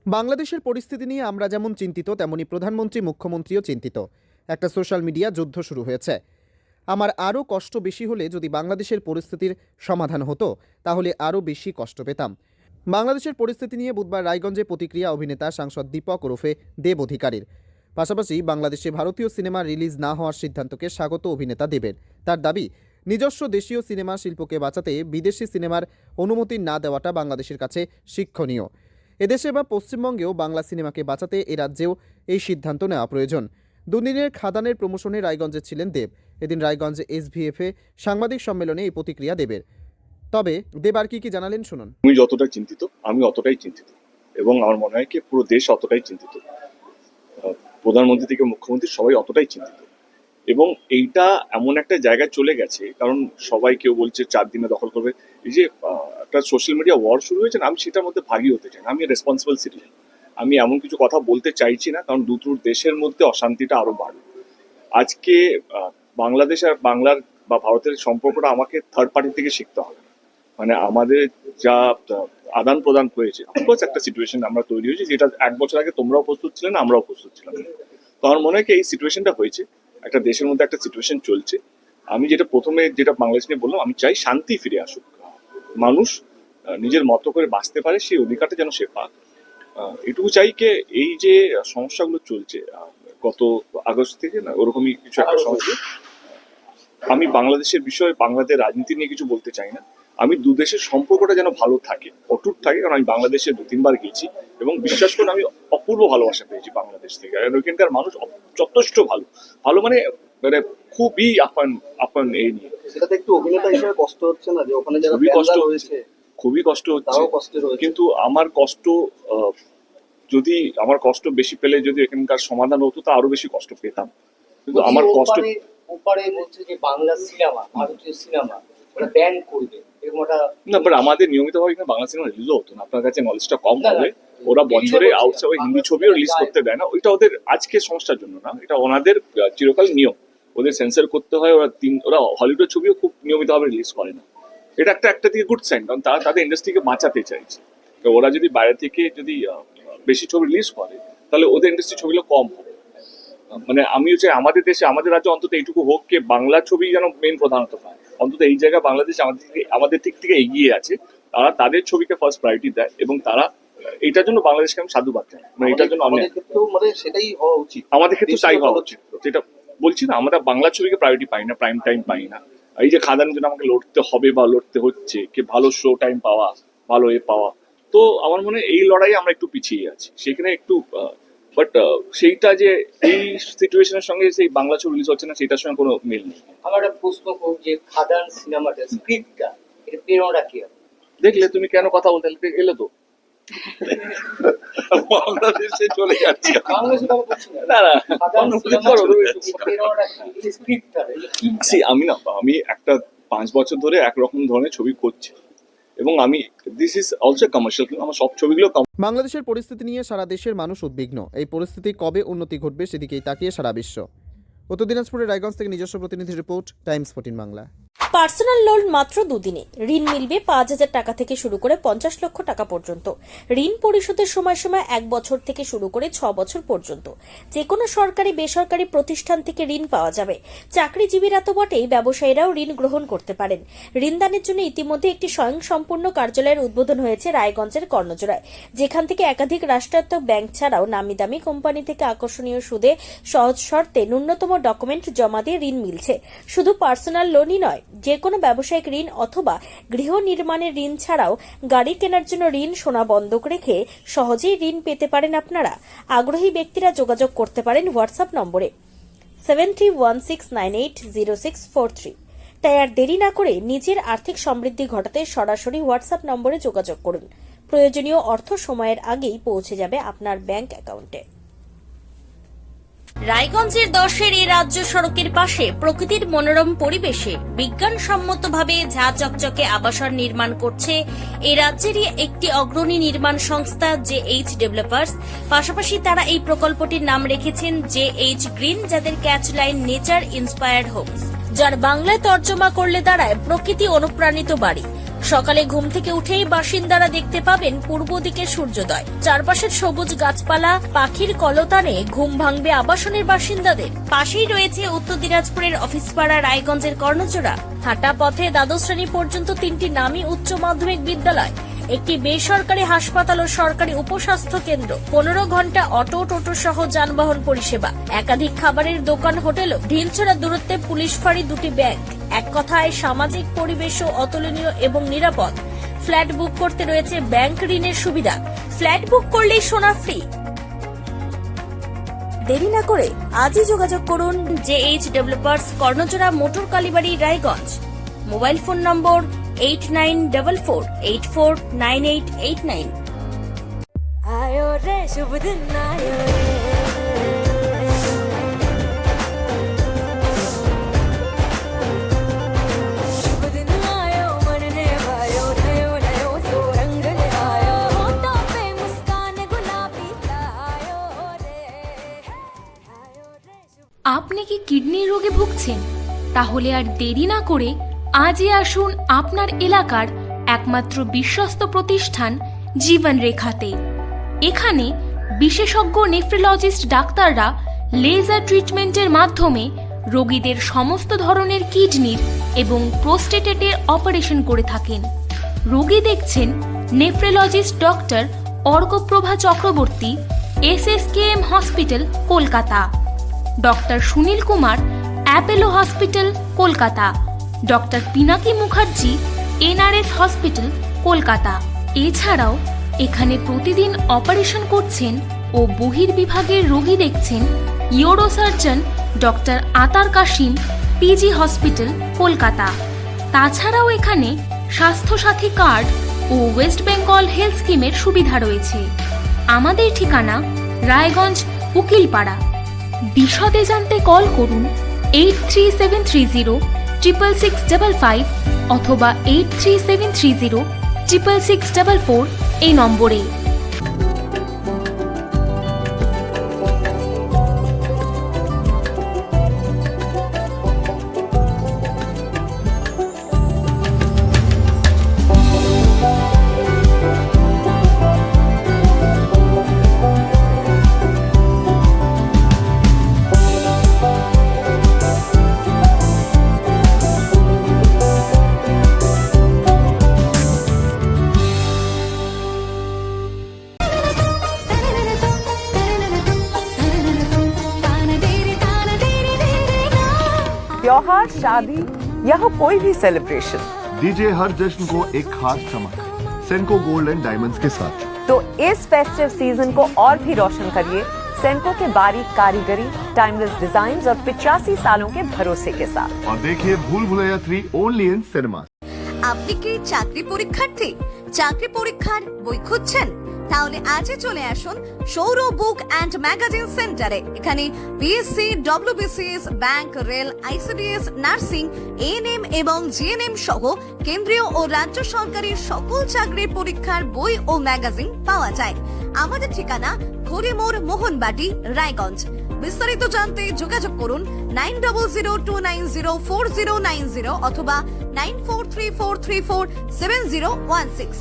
বাংলাদেশের পরিস্থিতি নিয়ে আমরা যেমন চিন্তিত, তেমনি প্রধানমন্ত্রী, মুখ্যমন্ত্রীও চিন্তিত। একটা সোশ্যাল মিডিয়া যুদ্ধ শুরু হয়েছে। আমার আরও কষ্ট বেশি হলে যদি বাংলাদেশের পরিস্থিতির সমাধান হতো, তাহলে আরও বেশি কষ্ট পেতাম। বাংলাদেশের পরিস্থিতি নিয়ে বুধবার রায়গঞ্জে প্রতিক্রিয়া অভিনেতা সাংসদ দীপক ওরফে দেব অধিকারীর। পাশাপাশি বাংলাদেশে ভারতীয় সিনেমা রিলিজ না হওয়ার সিদ্ধান্তকে স্বাগত অভিনেতা দেবের। তার দাবি, নিজস্ব দেশীয় সিনেমা শিল্পকে বাঁচাতে বিদেশি সিনেমার অনুমতি না দেওয়াটা বাংলাদেশের কাছে শিক্ষণীয়। এদেশে বা পশ্চিমবঙ্গেও বাংলা সিনেমাকে বাঁচাতে এ রাজ্যেও এই সিদ্ধান্ত নেওয়া প্রয়োজন। দুদিনের খাদানের প্রমোশনে রায়গঞ্জে ছিলেন দেব। এদিন রায়গঞ্জে এসভিএফে সাংবাদিক সম্মেলনে এই প্রতিক্রিয়া দেবের। তবে দেব আর কি জানালেন শুনুন। তুমি যতটা চিন্তিত আমি অতটাই চিন্তিত, এবং আমার মনে হয় কি পুরো দেশ অতটাই চিন্তিত। প্রধানমন্ত্রী থেকে মুখ্যমন্ত্রী সবাই অতটাই চিন্তিত, এবং এইটা এমন একটা জায়গায় চলে গেছে, কারণ সবাই কেউ বলছে 4 দিনে দখল করবে। এই যে একটা সোশ্যাল মিডিয়া ওয়ার শুরু হয়েছে না, আমি সেটার মধ্যে ভাগী হতে চাই না। আমি রেসপন্সিবল সিটিজেন, আমি এমন কিছু কথা বলতে চাইছি না, কারণ দুটো দেশের মধ্যে অশান্তিটা আরো বাড়বে। আজকে বাংলাদেশ আর বাংলার বা ভারতের সম্পর্কটা আমাকে থার্ড পার্টি থেকে শিখতে হবে। মানে আমাদের যা আদান প্রদান হয়েছে, অফকোর্স একটা সিচুয়েশন আমরা তৈরি হয়েছে, যেটা 1 বছর আগে তোমরাও প্রস্তুত ছিলে না, আমরাও প্রস্তুত ছিলাম না। তো আমার মনে হয় কি এই সিচুয়েশনটা হয়েছে, একটা দেশের মধ্যে একটা সিচুয়েশন চলছে। আমি যেটা বাংলাদেশ নিয়ে বললাম, আমি চাই শান্তি ফিরে আসুক, মানুষ নিজের মতো করে বাঁচতে পারে, সেই অধিকারটা যেন সে পাক। এটুকু চাই কে এই যে সমস্যাগুলো চলছে গত আগস্ট থেকে, না ওরকমই কিছু একটা সমস্যা। আমি বাংলাদেশের বিষয়ে, বাংলাদেশের রাজনীতি নিয়ে কিছু বলতে চাই না। আমি দু দেশের সম্পর্কটা যেন ভালো থাকে, অটুট থাকে, কারণ আমি বাংলাদেশে 2-3 বার গেছি, এবং বিশ্বাস করুন আমি অপূর্ব ভালোবাসা পেয়েছি বাংলাদেশ থেকে। আর ওইখানকার মানুষ যথেষ্ট ভালো মানে মানে খুবই আপন এই নিয়ে। সেটাতে একটু অভিনেতা হিসেবে কষ্ট হচ্ছে না, যে ওখানে যারা খুবই কষ্ট হচ্ছে, কিন্তু আমার কষ্ট যদি আমার কষ্ট বেশি পেলে যদি এখানকার সমাধান হতো, তা আরো বেশি কষ্ট পেতাম। কিন্তু আমার কষ্ট ওপারে বলছে যে বাংলা সিনেমা, ভারতীয় সিনেমা ওরা ব্যান করবে, এরকম একটা না। বাট আমাদের নিয়মিতভাবে এখানে বাংলা সিনেমা রিলিজও হতো না। আপনার কাছে নলেজটা কম হবে। ওরা বছরে আউটসাইড হিন্দি ছবিও রিলিজ করতে দেয় না। ওইটা ওদের আজকে সমস্যার জন্য না, এটা ওনাদের চিরকাল নিয়ম। ওদের সেন্সর করতে হয়। ওরা হলিউডের ছবিও খুব নিয়মিতভাবে রিলিজ করে না। এটা একটা দিকে গুড সাইন, কারণ তারা তাদের ইন্ডাস্ট্রিকে বাঁচাতে চাইছে। তো ওরা যদি বাইরে থেকে যদি বেশি ছবি রিলিজ করে, তাহলে ওদের ইন্ডাস্ট্রি ছবিগুলো কম হবে। মানে আমিও চাই আমাদের দেশে, আমাদের রাজ্যে অন্তত এইটুকু হোক, কে বাংলা ছবি যেন মেইন প্রধানত পায়। অন্তত এই জায়গায় বাংলাদেশ আমাদের দিক থেকে এগিয়ে আছে। তারা তাদের ছবিকে ফার্স্ট প্রায়োরিটি দেয়, এবং তারা এটার জন্য বাংলাদেশকে আমি সাধুবাদ জানাই। মানে এটার জন্য সেটাই হওয়া উচিত, আমাদের ক্ষেত্রে তাই হওয়া উচিত। যেটা বলছি না, আমরা বাংলা ছবিকে প্রায়োরিটি পাই না, প্রাইম টাইম পাই না। এই যে খাদানের জন্য আমাকে লড়তে হবে বা লড়তে হচ্ছে, কি ভালো শো টাইম পাওয়া, ভালো পাওয়া। তো আমার মনে হয় এই লড়াই আমরা একটু পিছিয়ে আছি সেখানে একটু। বাট সেইটা যে এই সিচুয়েশনের সঙ্গে সেই বাংলা ছবি রিলিজ হচ্ছে না, সেটার সঙ্গে কোনো মিল নেই। আমার একটা প্রশ্ন করব, যে খাদান সিনেমাটা স্ক্রিপ্টটা এটা প্রেরণা কি? দেখলে তুমি কেন কথা বলতে এলো তো বাংলাদেশে চলে যাচ্ছে। আমি একটা 5 বছর ধরে একরকম ধরনের ছবি করছি, এবং আমি দিস ইজ অলসো কমার্শিয়াল। আমার সব ছবিগুলো বাংলাদেশের পরিস্থিতি নিয়ে সারা দেশের মানুষ উদ্বিগ্ন। এই পরিস্থিতি কবে উন্নতি ঘটবে সেদিকেই তাকিয়ে সারা বিশ্ব। উত্তর দিনাজপুরের রায়গঞ্জ থেকে নিজস্ব প্রতিনিধি report, Times 14 Bangla. Personal loan মাত্র 2 দিনে ঋণ মিলবে 5,000 টাকা থেকে শুরু করে 50 লক্ষ টাকা পর্যন্ত। ঋণ পরিশোধের সময়সীমা 1 বছর থেকে শুরু করে 6 বছর পর্যন্ত। যে কোনো সরকারি বেসরকারি প্রতিষ্ঠান থেকে ঋণ পাওয়া যাবে। চাকরিজীবীরা তো বটেই, ব্যবসায়ীরাও ঋণ গ্রহণ করতে পারেন। ঋণদানের জন্য ইতিমধ্যে একটি স্বয়ংসম্পূর্ণ কার্যালয়ের উদ্বোধন হয়েছে রায়গঞ্জের কর্ণজোড়ায়, যেখান থেকে একাধিক রাষ্ট্রায়ত্ত ব্যাংক ছাড়াও নামি দামি কোম্পানি থেকে আকর্ষণীয় সুদে সহজ শর্তে ন্যূনতম ডকুমেন্ট জমা দিয়ে ঋণ মিলছে। শুধু পার্সোনাল লোনই নয়, যে কোনো ব্যবসায়িক ঋণ অথবা গৃহ নির্মাণের ঋণ ছাড়াও গাড়ি কেনার জন্য ঋণ, সোনা বন্ধক রেখে সহজেই ঋণ পেতে পারেন আপনারা। আগ্রহী ব্যক্তিরা যোগাযোগ করতে পারেন হোয়াটসঅ্যাপ নম্বরে 7316980643। তাই আর দেরি না করে নিজের আর্থিক সমৃদ্ধি ঘটাতে সরাসরি হোয়াটসঅ্যাপ নম্বরে যোগাযোগ করুন। প্রয়োজনীয় অর্থ সময়ের আগেই পৌঁছে যাবে আপনার ব্যাংক অ্যাকাউন্টে। রায়গঞ্জের 10-এর এই রাজ্য সড়কের পাশে প্রকৃতির মনোরম পরিবেশে বিজ্ঞানসম্মতভাবে ঝা চকচকে আবাসন নির্মাণ করছে এই রাজ্যেরই একটি অগ্রণী নির্মাণ সংস্থা JH ডেভেলপার্স। পাশাপাশি তারা এই প্রকল্পটির নাম রেখেছেন JH গ্রিন, যাদের ক্যাচলাইন নেচার ইন্সপায়ার্ড হোমস, যার বাংলায় তর্জমা করলে দাঁড়ায় প্রকৃতি অনুপ্রাণিত বাড়ি। সকালে ঘুম থেকে উঠেই বাসিন্দারা দেখতে পাবেন পূর্ব দিকে সূর্যোদয়। চারপাশের সবুজ গাছপালা, পাখির কলতানে ঘুম ভাঙবে আবাসনের বাসিন্দাদের। পাশেই রয়েছে উত্তর দিনাজপুরের অফিসপাড়া রায়গঞ্জের কর্ণজোড়া। হাঁটা পথে দ্বাদশ শ্রেণী পর্যন্ত 3টি নামী উচ্চ মাধ্যমিক বিদ্যালয়, একটি বেসরকারি হাসপাতাল ও সরকারি উপস্বাস্থ্য কেন্দ্র, 15 ঘন্টা অটো, টোটো সহ যানবাহন পরিষেবা, একাধিক খাবারের দোকান, হোটেলও, ঢিলছড়া দূরত্বে পুলিশ ফাঁড়ি, 2টি ব্যাংক। এক কথায় সামাজিক পরিবেশও অতুলনীয় এবং নিরাপদ। ফ্ল্যাট বুক করতে রয়েছে ব্যাংক ঋণের সুবিধা। ফ্ল্যাট বুক করলেই সোনা ফ্রি। দেরি না করে আজই যোগাযোগ করুন JH developers, Karnajora, motor Kalibari, Raiganj. Mobile phone number 8944849889। आयो रे शुभ दिन आयो रे शुभ दिन आयो मन ने भायो नयो नयो तो रंग ले आयो होठों पे मुस्कान गुलाबी आयो रे शुभ। আপনি কি কিডনি রোগে ভুগছেন? তাহলে আর দেরি না করে আজই আসুন আপনার এলাকার একমাত্র বিশ্বস্ত প্রতিষ্ঠান জীবন রেখাতে। এখানে বিশেষজ্ঞ নেফ্রোলজিস্ট ডাক্তাররা লেজার ট্রিটমেন্টের মাধ্যমে রোগীদের সমস্ত ধরনের কিডনির এবং প্রোস্টেটের অপারেশন করে থাকেন। রোগী দেখছেন nephrologist doctor Arkaprabha Chakraborty, SSKM hospital, Kolkata. Doctor Sunil Kumar, Apollo hospital, Kolkata. Doctor Pinaki Mukherjee, NRS hospital, Kolkata. এছাড়াও এখানে প্রতিদিন অপারেশন করছেন ও বহির্বিভাগের রোগী দেখছেন ইউরোসার্জন ডক্টর আতার কাশিম, PG হসপিটাল, কলকাতা। তাছাড়াও এখানে স্বাস্থ্যসাথী কার্ড ও ওয়েস্ট বেঙ্গল হেলথ স্কিমের সুবিধা রয়েছে। আমাদের ঠিকানা রায়গঞ্জ, উকিলপাড়া। বিশদে জানতে কল করুন 8373066655 অথবা 8373066644 এই নম্বরে। त्योहार, शादी या हो कोई भी सेलिब्रेशन, दीजिए हर जश्न को एक खास चमक सेनको गोल्ड एंड डायमंड्स के साथ। तो इस फेस्टिव सीजन को और भी रोशन करिए सेनको के बारीक कारीगरी, टाइमलेस डिजाइन और 85 सालों के भरोसे के साथ। और देखिए भूल भुलैया 3 ओनली इन सिनेमा। আপনি কি চাকরি পরীক্ষার্থী? চাকরি পরীক্ষার বই খুঁজছেন? তাহলে আজই চলে আসুন সৌর বুক অ্যান্ড ম্যাগাজিন সেন্টারে। এখানে BSc, WBCS, bank, rail, ICDS, nursing, ANM এবং GNM সহ কেন্দ্রীয় ও রাজ্য সরকারের সকল চাকরির পরীক্ষার বই ও ম্যাগাজিন পাওয়া যায়। আমাদের ঠিকানা খড়িমোড়, মোহনবাটি, রায়গঞ্জ। বিস্তারিত জানতে যোগাযোগ করুন 9002904090 অথবা 9434347016।